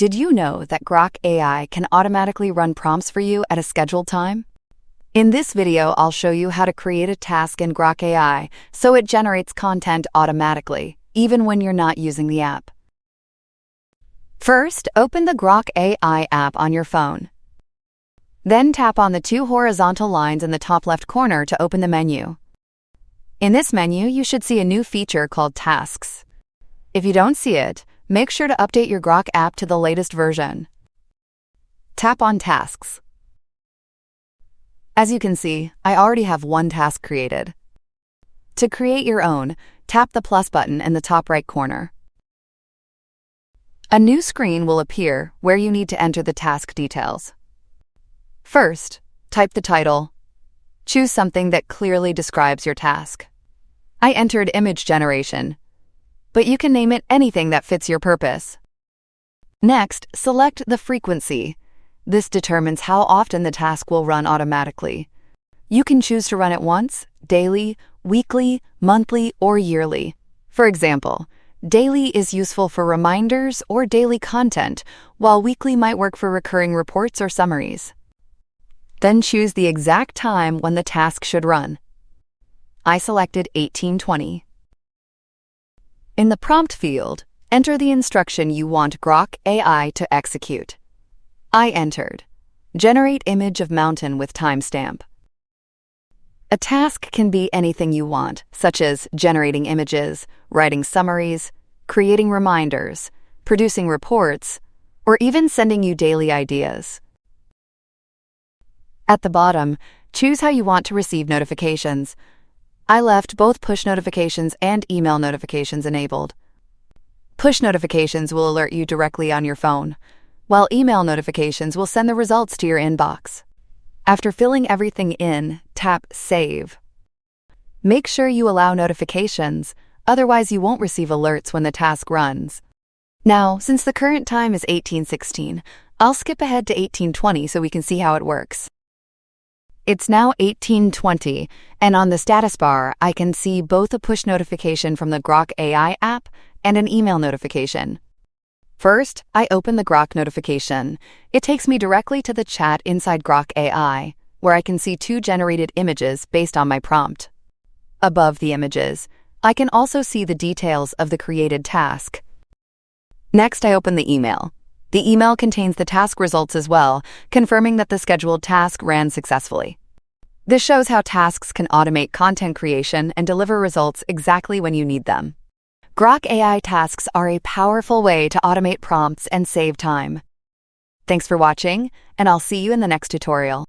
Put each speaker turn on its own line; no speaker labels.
Did you know that Grok AI can automatically run prompts for you at a scheduled time? In this video, I'll show you how to create a task in Grok AI so it generates content automatically, even when you're not using the app. First, open the Grok AI app on your phone. Then tap on the two horizontal lines in the top left corner to open the menu. In this menu, you should see a new feature called Tasks. If you don't see it, make sure to update your Grok app to the latest version. Tap on Tasks. As you can see, I already have one task created. To create your own, tap the plus button in the top right corner. A new screen will appear where you need to enter the task details. First, type the title. Choose something that clearly describes your task. I entered image generation, but you can name it anything that fits your purpose. Next, select the frequency. This determines how often the task will run automatically. You can choose to run it once, daily, weekly, monthly, or yearly. For example, daily is useful for reminders or daily content, while weekly might work for recurring reports or summaries. Then choose the exact time when the task should run. I selected 1820. In the prompt field, enter the instruction you want Grok AI to execute. I entered, generate image of mountain with timestamp. A task can be anything you want, such as generating images, writing summaries, creating reminders, producing reports, or even sending you daily ideas. At the bottom, choose how you want to receive notifications. I left both push notifications and email notifications enabled. Push notifications will alert you directly on your phone, while email notifications will send the results to your inbox. After filling everything in, tap Save. Make sure you allow notifications, otherwise you won't receive alerts when the task runs. Now, since the current time is 1816, I'll skip ahead to 1820 so we can see how it works. It's now 1820, and on the status bar, I can see both a push notification from the Grok AI app and an email notification. First, I open the Grok notification. It takes me directly to the chat inside Grok AI, where I can see two generated images based on my prompt. Above the images, I can also see the details of the created task. Next, I open the email. The email contains the task results as well, confirming that the scheduled task ran successfully. This shows how tasks can automate content creation and deliver results exactly when you need them. Grok AI tasks are a powerful way to automate prompts and save time. Thanks for watching, and I'll see you in the next tutorial.